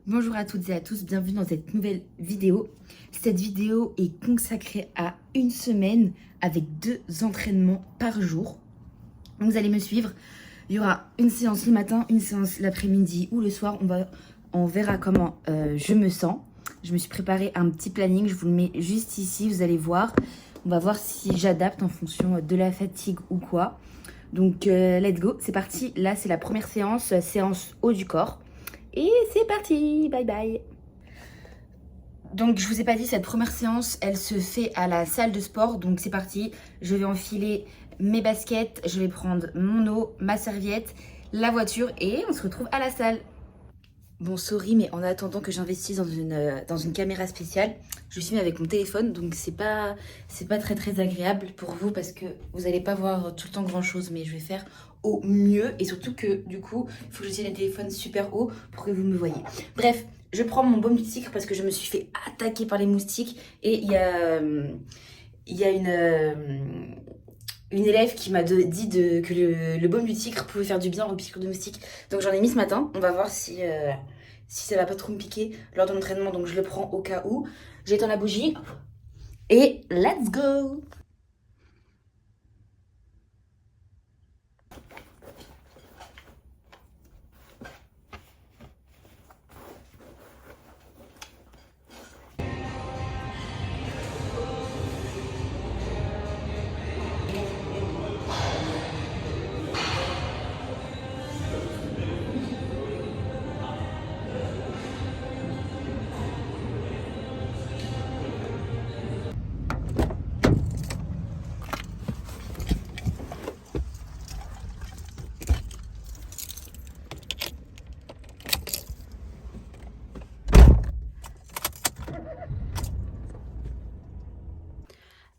Bonjour à toutes et à tous, bienvenue dans cette nouvelle vidéo. Cette vidéo est consacrée à une semaine avec 2 entraînements par jour. Donc vous allez me suivre. Il y aura une séance le matin, une séance l'après-midi ou le soir. On verra comment je me sens. Je me suis préparé un petit planning, je vous le mets juste ici, vous allez voir. On va voir si j'adapte en fonction de la fatigue ou quoi. Donc let's go, c'est parti. Là c'est la première séance, séance haut du corps. Et c'est parti, bye bye. Donc je vous ai pas dit, cette première séance, elle se fait à la salle de sport. Donc c'est parti, je vais enfiler mes baskets, je vais prendre mon eau, ma serviette, la voiture et on se retrouve à la salle. Bon, sorry, mais en attendant que j'investisse dans une caméra spéciale, je suis avec mon téléphone, donc c'est pas très agréable pour vous parce que vous allez pas voir tout le temps grand chose, mais je vais faire au mieux et surtout que du coup, il faut que je tienne le téléphone super haut pour que vous me voyez. Bref, je prends mon baume du tigre parce que je me suis fait attaquer par les moustiques et il y a une élève qui m'a dit que le baume du tigre pouvait faire du bien aux piqûres de moustiques. Donc j'en ai mis ce matin. On va voir si ça va pas trop me piquer lors de l'entraînement. Donc je le prends au cas où. J'éteins la bougie et let's go!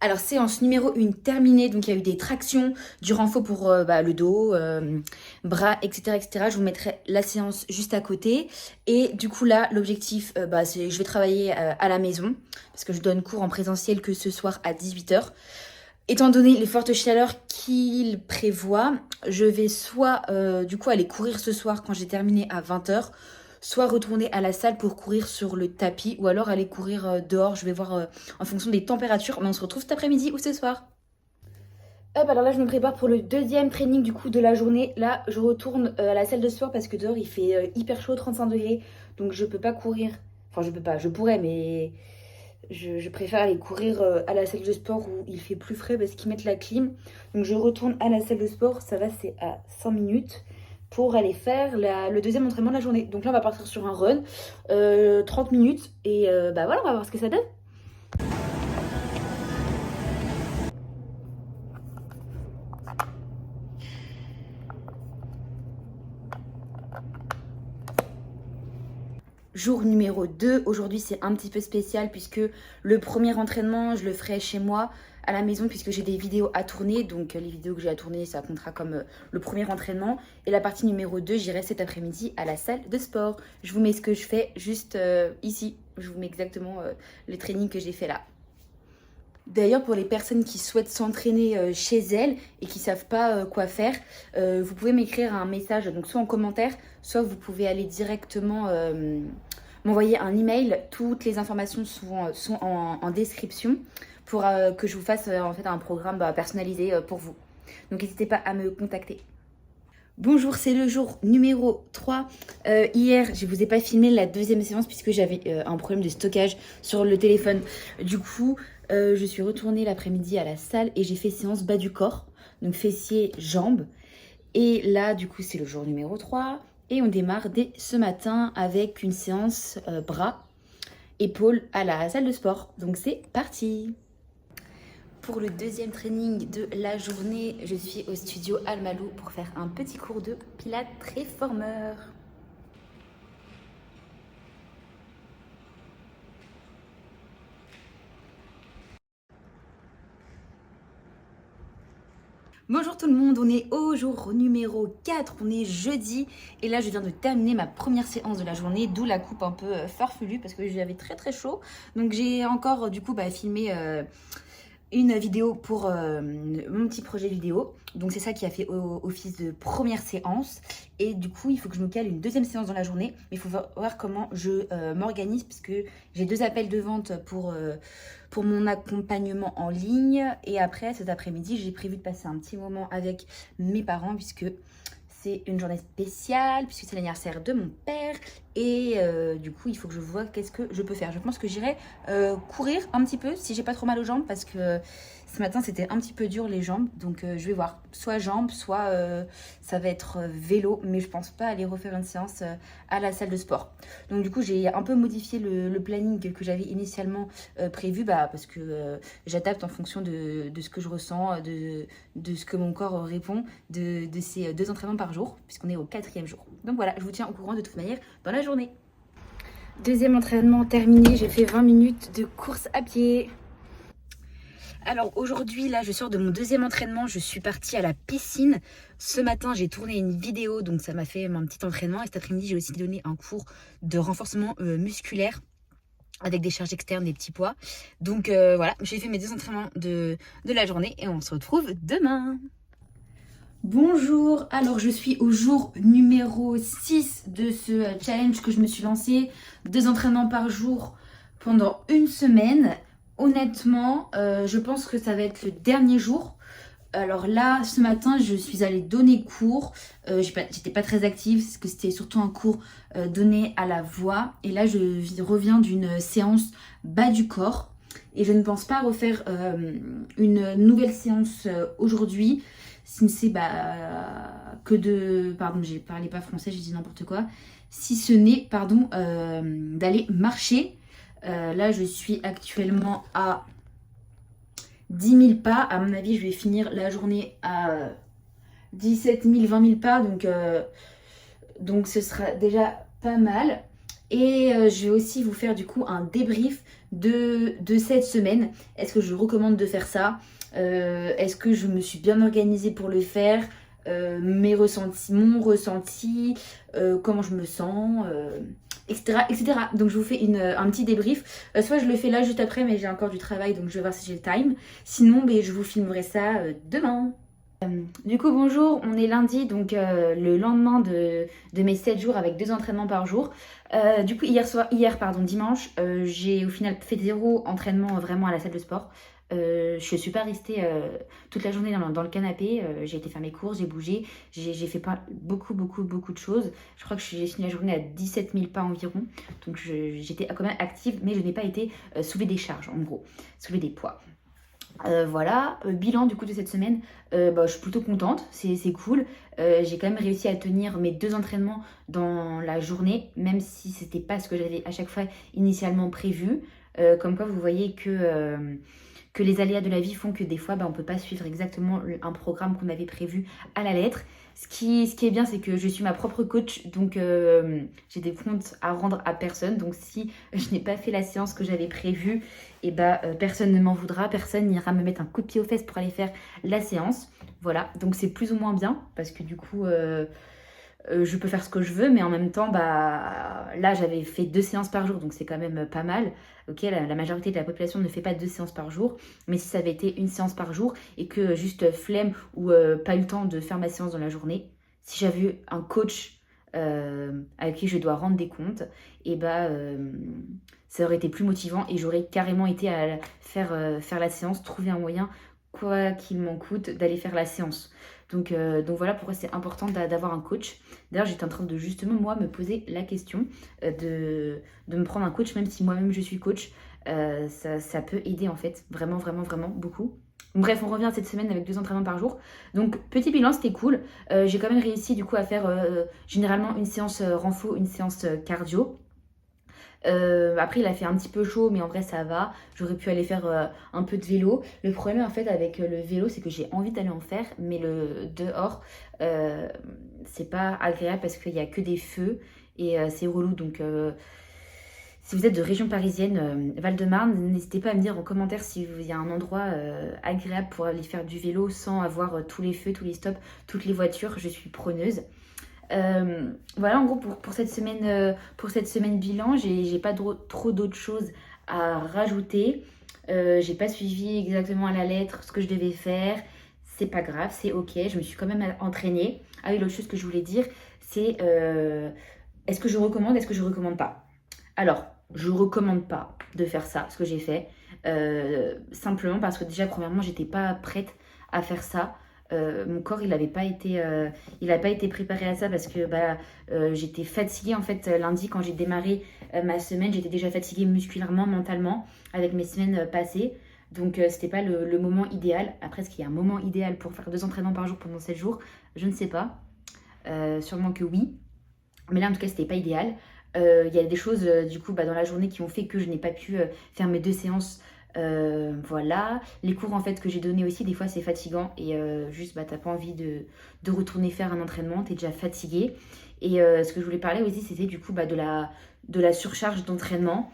Alors, séance numéro 1 terminée. Donc, il y a eu des tractions, du renfort pour le dos, bras, etc., etc. Je vous mettrai la séance juste à côté. Et du coup, là, l'objectif, c'est je vais travailler à la maison parce que je donne cours en présentiel que ce soir à 18h. Étant donné les fortes chaleurs qu'il prévoit, je vais soit du coup aller courir ce soir quand j'ai terminé à 20h, soit retourner à la salle pour courir sur le tapis ou alors aller courir dehors. Je vais voir en fonction des températures. Mais on se retrouve cet après-midi ou ce soir. Hop, alors là je me prépare pour le deuxième training du coup de la journée. Là je retourne à la salle de sport parce que dehors il fait hyper chaud, 35 degrés. Donc je peux pas courir. Enfin je peux pas, je pourrais mais je préfère aller courir à la salle de sport où il fait plus frais parce qu'ils mettent la clim. Donc je retourne à la salle de sport, ça va, c'est à 5 minutes pour aller faire le deuxième entraînement de la journée. Donc là on va partir sur un run, 30 minutes et voilà, on va voir ce que ça donne. Jour numéro 2, aujourd'hui c'est un petit peu spécial puisque le premier entraînement je le ferai chez moi à la maison puisque j'ai des vidéos à tourner. Donc les vidéos que j'ai à tourner ça comptera comme le premier entraînement. Et la partie numéro 2 j'irai cet après-midi à la salle de sport. Je vous mets ce que je fais juste ici. Je vous mets exactement le training que j'ai fait là. D'ailleurs, pour les personnes qui souhaitent s'entraîner chez elles et qui ne savent pas quoi faire, vous pouvez m'écrire un message, donc soit en commentaire, soit vous pouvez aller directement m'envoyer un email. Toutes les informations sont en description pour que je vous fasse en fait un programme personnalisé pour vous. Donc n'hésitez pas à me contacter. Bonjour, c'est le jour numéro 3. Hier, je ne vous ai pas filmé la deuxième séance puisque j'avais un problème de stockage sur le téléphone. Du coup, je suis retournée l'après-midi à la salle et j'ai fait séance bas du corps, donc fessiers, jambes. Et là, du coup, c'est le jour numéro 3 et on démarre dès ce matin avec une séance bras, épaules à la salle de sport. Donc c'est parti! Pour le deuxième training de la journée, je suis au studio Almalou pour faire un petit cours de pilates réformeur. Bonjour tout le monde, on est au jour numéro 4, on est jeudi et là je viens de terminer ma première séance de la journée, d'où la coupe un peu farfelue parce que j'avais très chaud. Donc j'ai encore du coup filmé une vidéo pour mon petit projet vidéo. Donc c'est ça qui a fait office de première séance. Et du coup, il faut que je me cale une deuxième séance dans la journée. Mais il faut voir comment je m'organise, parce que j'ai 2 appels de vente pour mon accompagnement en ligne. Et après, cet après-midi, j'ai prévu de passer un petit moment avec mes parents, puisque c'est une journée spéciale, puisque c'est l'anniversaire de mon père. Et du coup, il faut que je vois qu'est-ce que je peux faire. Je pense que j'irai courir un petit peu si j'ai pas trop mal aux jambes, parce que ce matin, c'était un petit peu dur les jambes. Donc, je vais voir. Soit jambes, soit ça va être vélo. Mais je pense pas aller refaire une séance à la salle de sport. Donc, du coup, j'ai un peu modifié le planning que j'avais initialement prévu, parce que j'adapte en fonction de ce que je ressens, de ce que mon corps répond, de ces 2 entraînements par jour, puisqu'on est au 4e jour. Donc voilà, je vous tiens au courant de toute manière dans la journée. Deuxième entraînement terminé, j'ai fait 20 minutes de course à pied. Alors aujourd'hui, là, je sors de mon 2e entraînement, je suis partie à la piscine. Ce matin, j'ai tourné une vidéo, donc ça m'a fait mon petit entraînement. Et cet après-midi, j'ai aussi donné un cours de renforcement musculaire avec des charges externes, des petits poids. Donc voilà, j'ai fait mes 2 entraînements de la journée et on se retrouve demain. Bonjour, alors je suis au jour numéro 6 de ce challenge que je me suis lancé. 2 entraînements par jour pendant une semaine. Honnêtement, je pense que ça va être le dernier jour. Alors là, ce matin, je suis allée donner cours. J'étais pas très active parce que c'était surtout un cours donné à la voix. Et là, je reviens d'une séance bas du corps. Et je ne pense pas refaire une nouvelle séance aujourd'hui. Si c'est que de... Pardon, j'ai parlé pas français, j'ai dit n'importe quoi. Si ce n'est, d'aller marcher. Là, je suis actuellement à 10 000 pas. À mon avis, je vais finir la journée à 17 000, 20 000 pas. Donc ce sera déjà pas mal. Et je vais aussi vous faire du coup un débrief de cette semaine. Est-ce que je recommande de faire ça? Est-ce que je me suis bien organisée pour le faire? Mon ressenti, comment je me sens, etc., etc. Donc je vous fais un petit débrief. Soit je le fais là juste après, mais j'ai encore du travail, donc je vais voir si j'ai le time. Sinon, je vous filmerai ça demain. Du coup, bonjour, on est lundi, donc le lendemain de mes 7 jours avec 2 entraînements par jour. Du coup, dimanche, j'ai au final fait 0 entraînement vraiment à la salle de sport. Je suis pas restée toute la journée dans le canapé. J'ai été faire mes courses, j'ai bougé, j'ai fait beaucoup de choses. Je crois que j'ai fini la journée à 17 000 pas environ. Donc j'étais quand même active, mais je n'ai pas été soulever des charges, en gros, soulever des poids. Voilà, bilan du coup de cette semaine, je suis plutôt contente, c'est cool. J'ai quand même réussi à tenir mes 2 entraînements dans la journée, même si c'était pas ce que j'avais à chaque fois initialement prévu. Comme quoi vous voyez que les aléas de la vie font que des fois on ne peut pas suivre exactement un programme qu'on avait prévu à la lettre. Ce qui est bien, c'est que je suis ma propre coach, donc j'ai des comptes à rendre à personne. Donc si je n'ai pas fait la séance que j'avais prévue, personne ne m'en voudra, personne n'ira me mettre un coup de pied aux fesses pour aller faire la séance. Voilà, donc c'est plus ou moins bien, parce que du coup, je peux faire ce que je veux, mais en même temps, là j'avais fait 2 séances par jour, donc c'est quand même pas mal. Ok, la majorité de la population ne fait pas 2 séances par jour, mais si ça avait été une séance par jour et que juste flemme ou pas eu le temps de faire ma séance dans la journée, si j'avais eu un coach avec qui je dois rendre des comptes, ça aurait été plus motivant et j'aurais carrément été à faire la séance, trouver un moyen, quoi qu'il m'en coûte, d'aller faire la séance. Donc voilà pourquoi c'est important d'avoir un coach. D'ailleurs, j'étais en train de justement, moi, me poser la question de me prendre un coach, même si moi-même je suis coach. Ça peut aider en fait, vraiment beaucoup. Bref, on revient cette semaine avec 2 entraînements par jour. Donc, petit bilan, c'était cool. J'ai quand même réussi du coup à faire généralement une séance renfo, une séance cardio. Après il a fait un petit peu chaud, mais en vrai ça va. J'aurais pu aller faire un peu de vélo. Le problème en fait avec le vélo, c'est que j'ai envie d'aller en faire, mais le dehors c'est pas agréable parce qu'il y a que des feux et c'est relou. Donc si vous êtes de région parisienne, Val-de-Marne, n'hésitez pas à me dire en commentaire si il y a un endroit agréable pour aller faire du vélo sans avoir tous les feux, tous les stops, toutes les voitures. Je suis preneuse. Voilà en gros pour cette semaine bilan, j'ai pas trop d'autres choses à rajouter. J'ai pas suivi exactement à la lettre ce que je devais faire. C'est pas grave, c'est ok. Je me suis quand même entraînée. Ah oui, l'autre chose que je voulais dire, c'est est-ce que je recommande, est-ce que je recommande pas? Alors, je recommande pas de faire ça, ce que j'ai fait. Simplement parce que déjà, premièrement, j'étais pas prête à faire ça. Mon corps, il n'a pas été préparé à ça parce que j'étais fatiguée en fait lundi quand j'ai démarré ma semaine. J'étais déjà fatiguée musculairement, mentalement avec mes semaines passées. Donc c'était pas le moment idéal. Après, est-ce qu'il y a un moment idéal pour faire 2 entraînements par jour pendant 7 jours? Je ne sais pas. Sûrement que oui. Mais là, en tout cas, c'était pas idéal. Il y a des choses, du coup, dans la journée qui ont fait que je n'ai pas pu faire mes 2 séances. Voilà. Les cours, en fait, que j'ai donnés aussi, des fois, c'est fatigant. Et juste, t'as pas envie de retourner faire un entraînement. T'es déjà fatigué. Et ce que je voulais parler aussi, c'était du coup de la surcharge d'entraînement.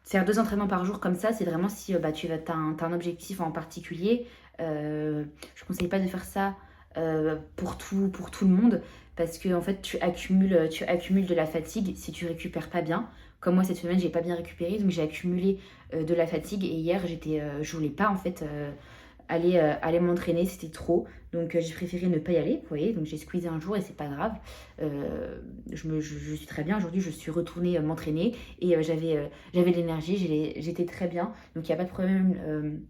Faire 2 entraînements par jour comme ça, c'est vraiment si t'as un objectif en particulier. Je conseille pas de faire ça pour tout le monde parce que en fait tu accumules de la fatigue si tu récupères pas bien. Comme moi cette semaine j'ai pas bien récupéré donc j'ai accumulé de la fatigue et hier je voulais pas en fait aller m'entraîner, c'était trop. Donc j'ai préféré ne pas y aller, vous voyez. Donc j'ai squeezé un jour et c'est pas grave. Je suis très bien. Aujourd'hui, je suis retournée m'entraîner et j'avais de l'énergie, j'étais très bien. Donc il n'y a pas de problème.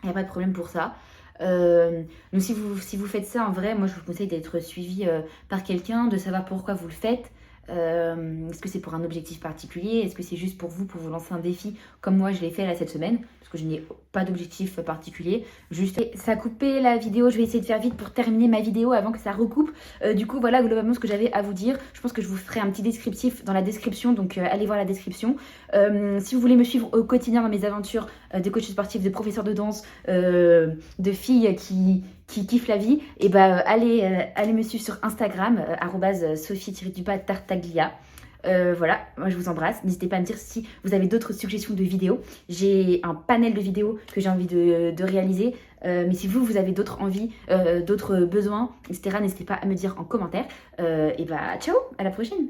Il n'y a pas de problème pour ça. Donc si vous faites ça en vrai, moi je vous conseille d'être suivi par quelqu'un, de savoir pourquoi vous le faites. Est-ce que c'est pour un objectif particulier? Est-ce que c'est juste pour vous lancer un défi comme moi je l'ai fait là cette semaine? Parce que je n'ai pas d'objectif particulier. Juste, ça a coupé la vidéo. Je vais essayer de faire vite pour terminer ma vidéo avant que ça recoupe. Du coup, voilà globalement ce que j'avais à vous dire. Je pense que je vous ferai un petit descriptif dans la description. Donc, allez voir la description. Si vous voulez me suivre au quotidien dans mes aventures de coach sportif, de professeur de danse, de filles qui kiffent la vie, et allez me suivre sur Instagram, @sophie-tartaglia. Voilà, moi je vous embrasse. N'hésitez pas à me dire si vous avez d'autres suggestions de vidéos. J'ai un panel de vidéos que j'ai envie de réaliser. Mais si vous avez d'autres envies, d'autres besoins, etc., n'hésitez pas à me dire en commentaire. Ciao, à la prochaine!